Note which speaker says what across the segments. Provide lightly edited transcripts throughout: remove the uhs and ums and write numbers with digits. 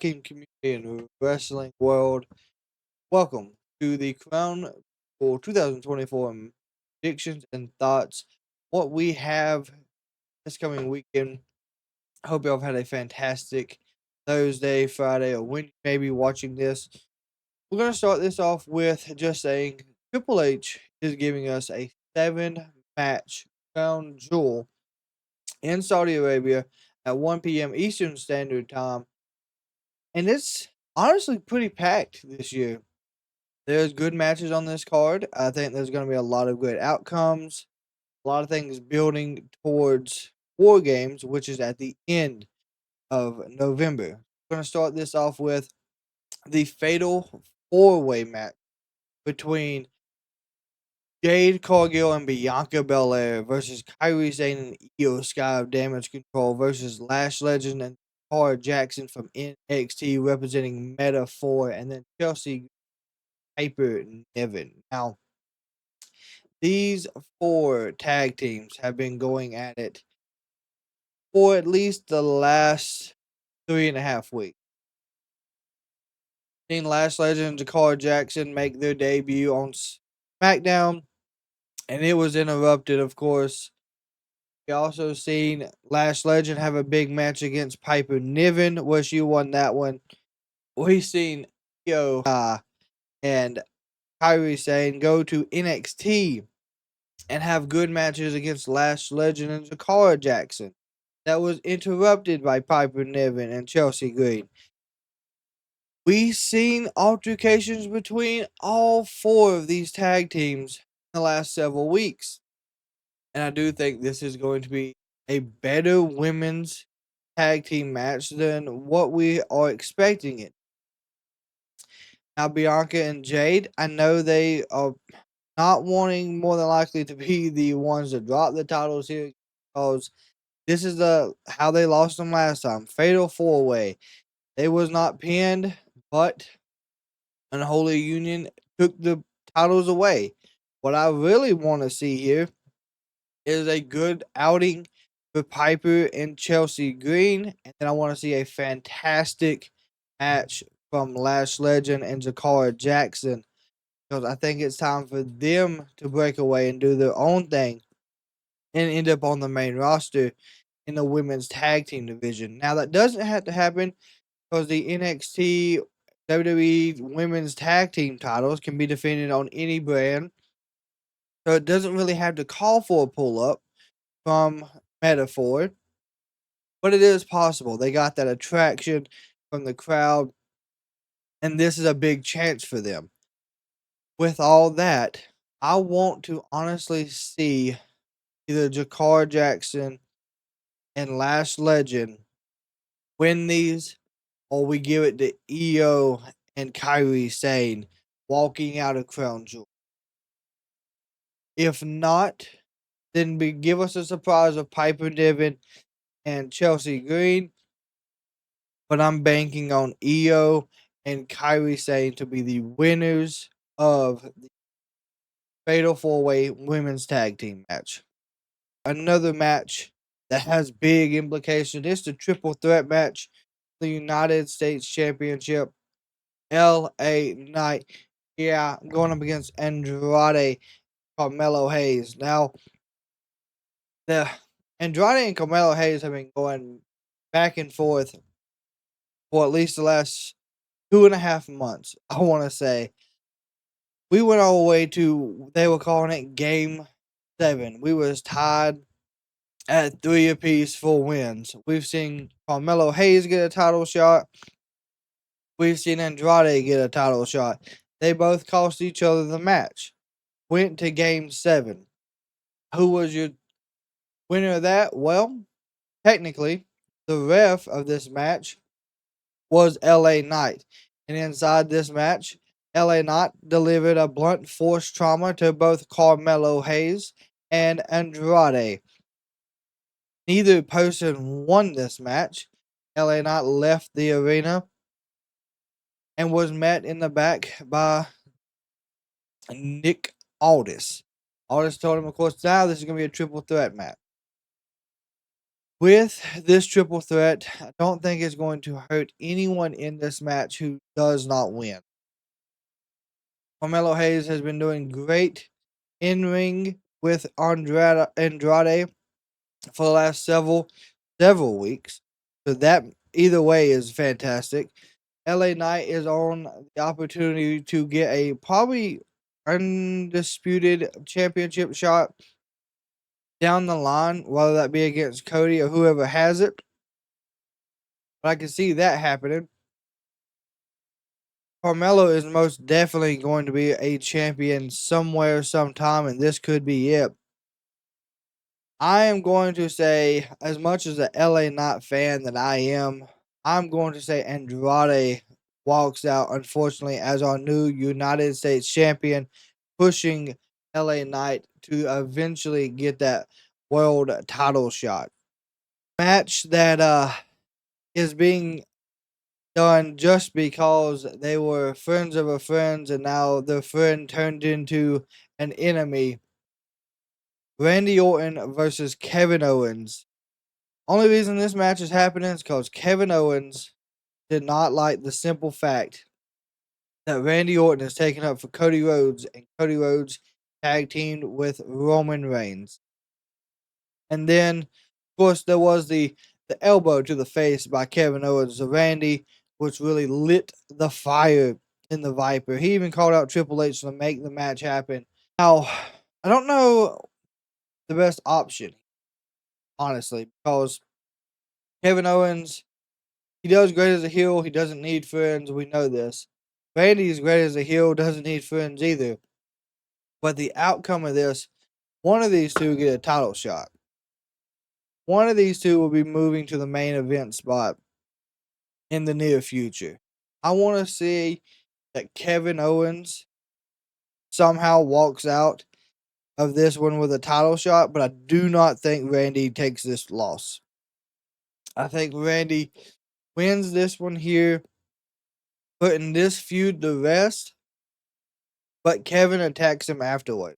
Speaker 1: community in the wrestling world. Welcome to the Crown for 2024 predictions and thoughts. What we have this coming weekend. I hope y'all have had a fantastic Thursday, Friday, or when you may be watching this. We're going to start this off with just saying Triple H is giving us a 7 match crown jewel in Saudi Arabia at 1 p.m. Eastern Standard Time. And it's honestly pretty packed this year. There's good matches on this card. I think there's going to be a lot of good outcomes. A lot of things building towards War Games, which is at the end of November. We're going to start this off with the fatal 4-way match between Jade, Cargill, and Bianca Belair versus Kairi Sane and Io Sky of Damage Control versus Lash Legend and Tara Jackson from NXT representing Meta 4, and then Chelsea Piper Niven. Now, these 4 tag teams have been going at it for at least the last 3.5 weeks. Seen Lash Legend and Tara Jackson make their debut on SmackDown, and it was interrupted, of course. We also seen Lash Legend have a big match against Piper Niven, where she won that one. We seen Io and Kairi Sane go to NXT and have good matches against Lash Legend and Jakara Jackson. That was interrupted by Piper Niven and Chelsea Green. We've seen altercations between all 4 of these tag teams in the last several weeks. And I do think this is going to be a better women's tag team match than what we are expecting it. Now, Bianca and Jade, I know they are not wanting more than likely to be the ones that drop the titles here, because this is how they lost them last time. Fatal 4-way. They was not pinned, but Unholy Union took the titles away. What I really want to see here is a good outing for Piper and Chelsea Green, and then I want to see a fantastic match from Lash Legend and Jakara Jackson, because I think it's time for them to break away and do their own thing and end up on the main roster in the women's tag team division. Now, that doesn't have to happen because the NXT WWE women's tag team titles can be defended on any brand. So it doesn't really have to call for a pull up from Metaphor, but it is possible. They got that attraction from the crowd, and this is a big chance for them. With all that, I want to honestly see either Jakar Jackson and Lash Legend win these, or we give it to Io and Kairi Sane walking out of Crown Jewel. If not, then give us a surprise of Piper Niven and Chelsea Green. But I'm banking on Io and Kairi Sane to be the winners of the Fatal 4-Way Women's Tag Team match. Another match that has big implications. It's the triple threat match, the United States Championship. LA Knight, going up against Andrade, Carmelo Hayes. Now, the Andrade and Carmelo Hayes have been going back and forth for at least the last 2.5 months. I want to say we went all the way to, they were calling it Game 7. We was tied at 3 apiece for wins. We've seen Carmelo Hayes get a title shot. We've seen Andrade get a title shot. They both cost each other the match. Went to Game 7. Who was your winner of that? Well, technically, the ref of this match was LA Knight. And inside this match, LA Knight delivered a blunt force trauma to both Carmelo Hayes and Andrade. Neither person won this match. LA Knight left the arena and was met in the back by Nick Aldis. Aldis told him, of course, now this is going to be a triple threat match. With this triple threat, I don't think it's going to hurt anyone in this match who does not win. Carmelo Hayes has been doing great in ring with Andrade for the last several weeks. So that either way is fantastic. LA Knight is on the opportunity to get a probably undisputed championship shot down the line, whether that be against Cody or whoever has it. But I can see that happening. Carmelo is most definitely going to be a champion somewhere, sometime, and this could be it. I am going to say, as much as a LA Knight fan that I am, I'm going to say Andrade walks out, unfortunately, as our new United States champion, pushing LA Knight to eventually get that world title shot. Match that is being done just because they were friends of a friend and now their friend turned into an enemy. Randy Orton versus Kevin Owens. Only reason this match is happening is because Kevin Owens did not like the simple fact that Randy Orton is taking up for Cody Rhodes, and Cody Rhodes tag teamed with Roman Reigns. And then, of course, there was the elbow to the face by Kevin Owens to Randy, which really lit the fire in the Viper. He even called out Triple H to make the match happen. Now, I don't know the best option, honestly, because Kevin Owens, he does great as a heel. He doesn't need friends. We know this. Randy is great as a heel. Doesn't need friends either. But the outcome of this, one of these two get a title shot. One of these two will be moving to the main event spot in the near future. I want to see that Kevin Owens somehow walks out of this one with a title shot, but I do not think Randy takes this loss. I think Randy wins this one here, putting this feud to rest, but Kevin attacks him afterward,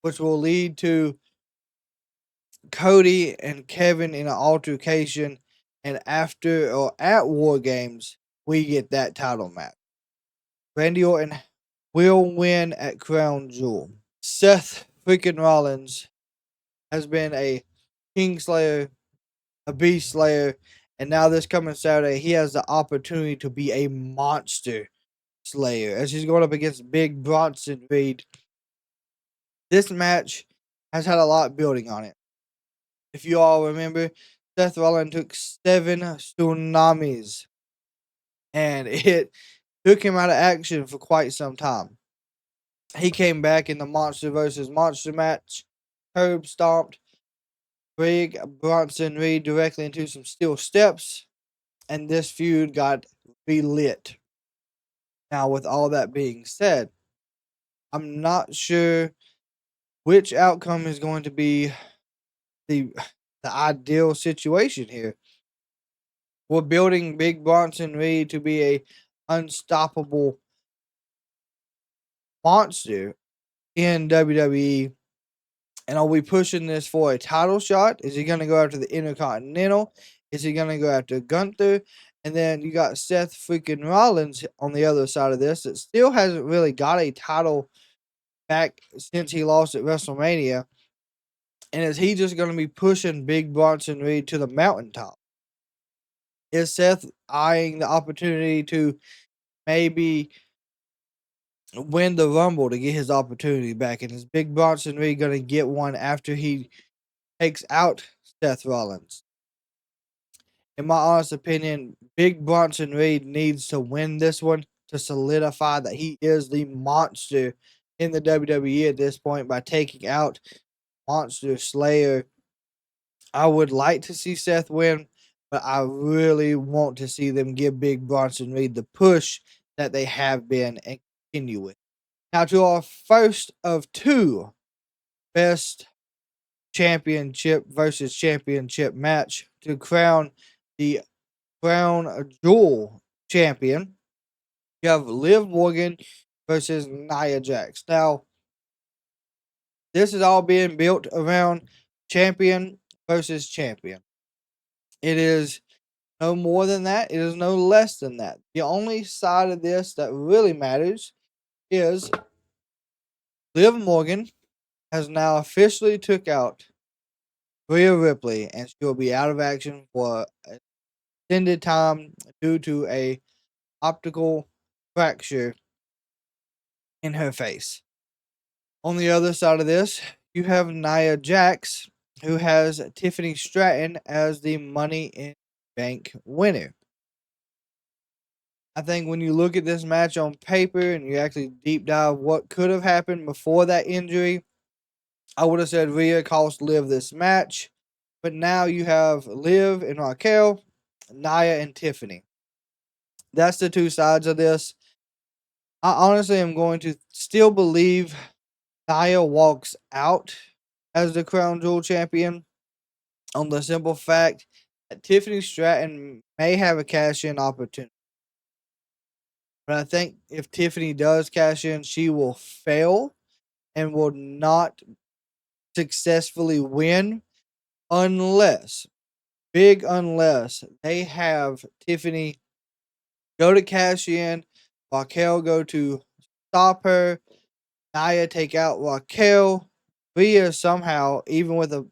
Speaker 1: which will lead to Cody and Kevin in an altercation, and after or at War Games, we get that title match. Randy Orton will win at Crown Jewel. Seth freaking Rollins has been a Kingslayer, a Beast Slayer, and now this coming Saturday, he has the opportunity to be a monster Slayer as he's going up against Big Bronson Reed. This match has had a lot building on it. If you all remember, Seth Rollins took 7 tsunamis, and it took him out of action for quite some time. He came back in the Monster versus Monster match, curb stomped Big Bronson Reed directly into some steel steps, and this feud got relit. Now, with all that being said, I'm not sure which outcome is going to be the ideal situation here. We're building Big Bronson Reed to be a unstoppable monster in WWE. And are we pushing this for a title shot? Is he going to go after the Intercontinental? Is he going to go after Gunther? And then you got Seth freaking Rollins on the other side of this that still hasn't really got a title back since he lost at WrestleMania. And is he just going to be pushing Big Bronson Reed to the mountaintop? Is Seth eyeing the opportunity to maybe win the Rumble to get his opportunity back? And is Big Bronson Reed going to get one after he takes out Seth Rollins? In my honest opinion, Big Bronson Reed needs to win this one to solidify that he is the monster in the WWE at this point by taking out Monster Slayer. I would like to see Seth win, but I really want to see them give Big Bronson Reed the push that they have been and continue with. Now to our first of 2 best championship versus championship match to crown the Crown Jewel champion. You have Liv Morgan versus Nia Jax. Now, this is all being built around champion versus champion. It is no more than that. It is no less than that. The only side of this that really matters is Liv Morgan has now officially took out Rhea Ripley, and she will be out of action for an extended time due to a optical fracture in her face. On the other side of this, you have Nia Jax, who has Tiffany Stratton as the Money in Bank winner. I think when you look at this match on paper and you actually deep dive what could have happened before that injury, I would have said Rhea cost Liv this match. But now you have Liv and Raquel, Nia and Tiffany. That's the two sides of this. I honestly am going to still believe Nia walks out as the Crown Jewel champion on the simple fact that Tiffany Stratton may have a cash in opportunity. But I think if Tiffany does cash in, she will fail and will not successfully win unless, unless they have Tiffany go to cash in, Raquel go to stop her, Nia take out Raquel, Rhea somehow, even with a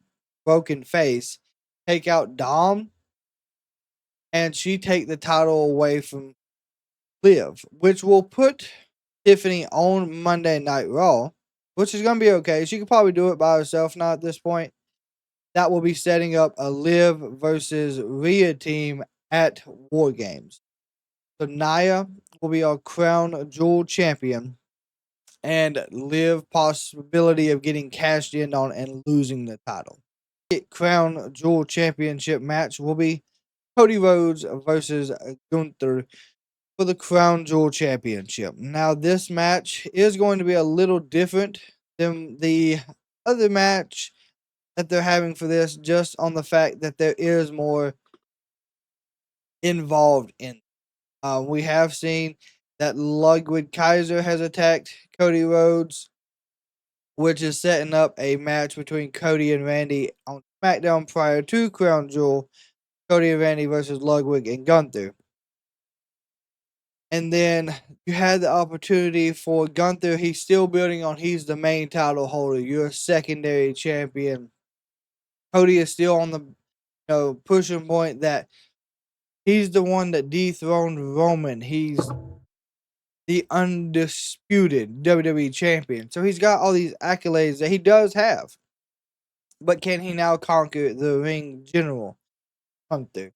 Speaker 1: broken face, take out Dom, and she take the title away from Liv, which will put Tiffany on Monday Night Raw, which is going to be okay. She could probably do it by herself now at this point. That will be setting up a Liv versus Rhea team at War Games. So Nia will be our Crown Jewel champion, and Liv possibility of getting cashed in on and losing the title. The Crown Jewel championship match will be Cody Rhodes versus Gunther for the Crown Jewel Championship. Now, this match is going to be a little different than the other match that they're having for this, just on the fact that there is more involved in. We have seen that Ludwig Kaiser has attacked Cody Rhodes, which is setting up a match between Cody and Randy on SmackDown prior to Crown Jewel. Cody and Randy versus Ludwig and Gunther. And then you had the opportunity for Gunther. He's still building on he's the main title holder. You're a secondary champion. Cody is still on the pushing point that he's the one that dethroned Roman. He's the undisputed WWE champion. So he's got all these accolades that he does have. But can he now conquer the ring general, Gunther?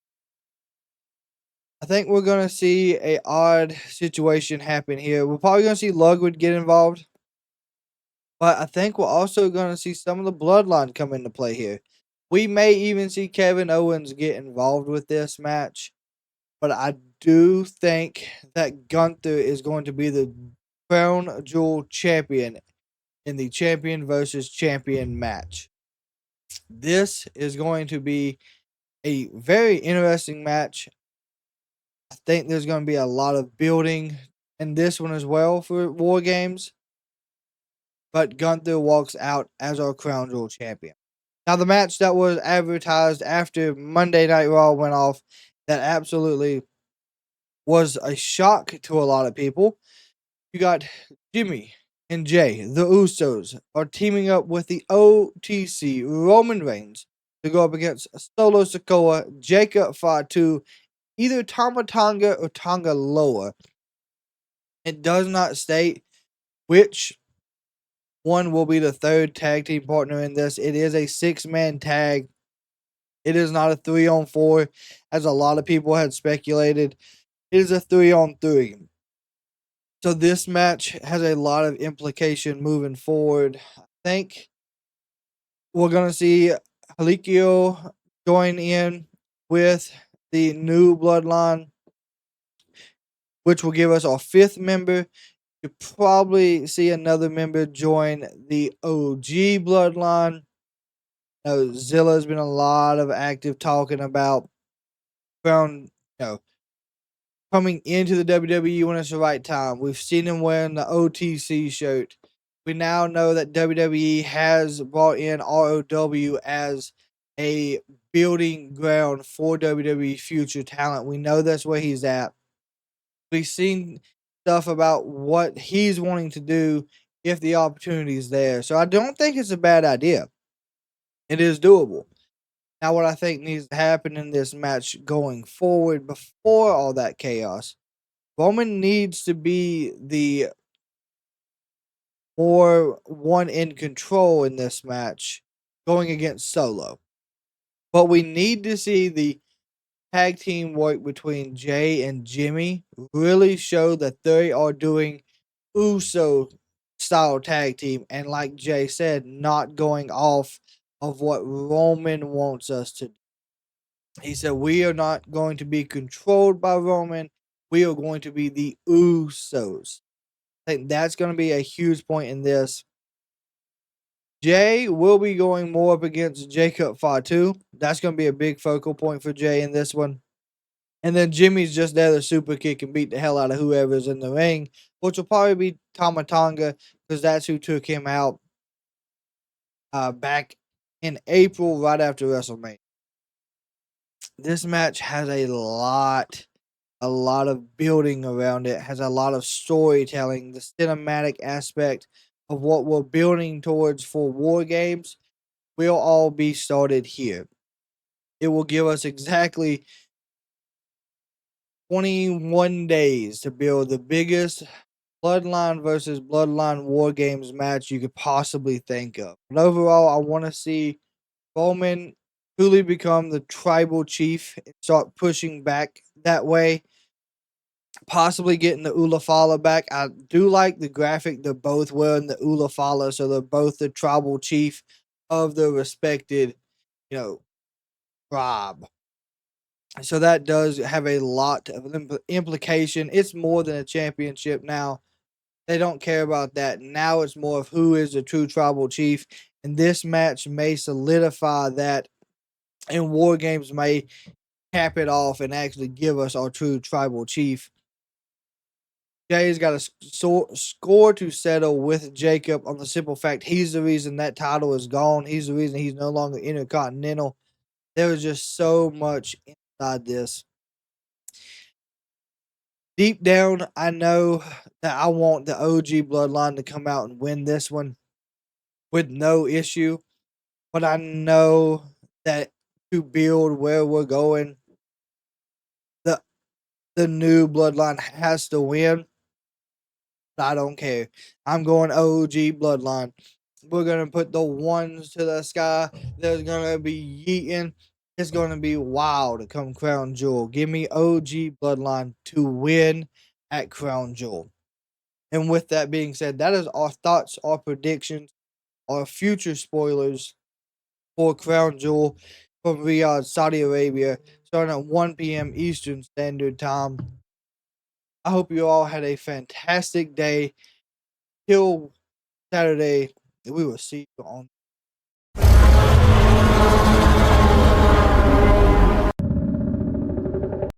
Speaker 1: I think we're going to see a odd situation happen here. We're probably going to see Ludwig get involved. But I think we're also going to see some of the Bloodline come into play here. We may even see Kevin Owens get involved with this match. But I do think that Gunther is going to be the Crown Jewel champion in the champion versus champion match. This is going to be a very interesting match. I think there's going to be a lot of building in this one as well for War Games. But Gunther walks out as our Crown Jewel champion. Now, the match that was advertised after Monday Night Raw went off, that absolutely was a shock to a lot of people. You got Jimmy and Jay, the Usos, are teaming up with the OTC Roman Reigns to go up against Solo Sikoa, Jacob Fatu, either Tama Tonga or Tonga Loa. It does not state which one will be the third tag team partner in this. It is a 6-man tag. It is not a 3-on-4, as a lot of people had speculated. It is a 3-on-3. So this match has a lot of implication moving forward. I think we're going to see Halikio join in with the new Bloodline, which will give us our 5th member. You probably see another member join the OG Bloodline. Now, Zilla's been a lot of active talking about coming into the WWE when it's the right time. We've seen him wearing the OTC shirt. We now know that WWE has brought in ROW as a building ground for WWE future talent. We know that's where he's at. We've seen stuff about what he's wanting to do if the opportunity is there. So I don't think it's a bad idea. It is doable. Now, what I think needs to happen in this match going forward before all that chaos, Roman needs to be the more one in control in this match going against Solo. But we need to see the tag team work between Jay and Jimmy really show that they are doing Uso style tag team. And like Jay said, not going off of what Roman wants us to do. He said, we are not going to be controlled by Roman. We are going to be the Usos. I think that's going to be a huge point in this. Jay will be going more up against Jacob Fatu. That's going to be a big focal point for Jay in this one. And then Jimmy's just there to super kick and beat the hell out of whoever's in the ring, which will probably be Tama Tonga because that's who took him out back in April right after WrestleMania. This match has a lot of building around it, has a lot of storytelling, the cinematic aspect of what we're building towards for War Games will all be started here. It will give us exactly 21 days to build the biggest Bloodline versus Bloodline War Games match you could possibly think of. But overall, I want to see Roman truly become the tribal chief and start pushing back that way. Possibly getting the Ulafala back. I do like the graphic. They're both wearing the Ulafala, so they're both the tribal chief of the respected, tribe. So that does have a lot of implication. It's more than a championship now. They don't care about that. Now it's more of who is the true tribal chief. And this match may solidify that. And War Games may cap it off and actually give us our true tribal chief. Jay's got a score to settle with Jacob on the simple fact he's the reason that title is gone. He's the reason he's no longer Intercontinental. There was just so much inside this. Deep down, I know that I want the OG Bloodline to come out and win this one with no issue. But I know that to build where we're going, the new Bloodline has to win. I don't care. I'm going OG Bloodline. We're going to put the ones to the sky. There's going to be yeeting. It's going to be wild come Crown Jewel. Give me OG Bloodline to win at Crown Jewel. And with that being said, that is our thoughts, our predictions, our future spoilers for Crown Jewel from Riyadh, Saudi Arabia, starting at 1 p.m. Eastern Standard Time. I hope you all had a fantastic day. Till Saturday, we will see you on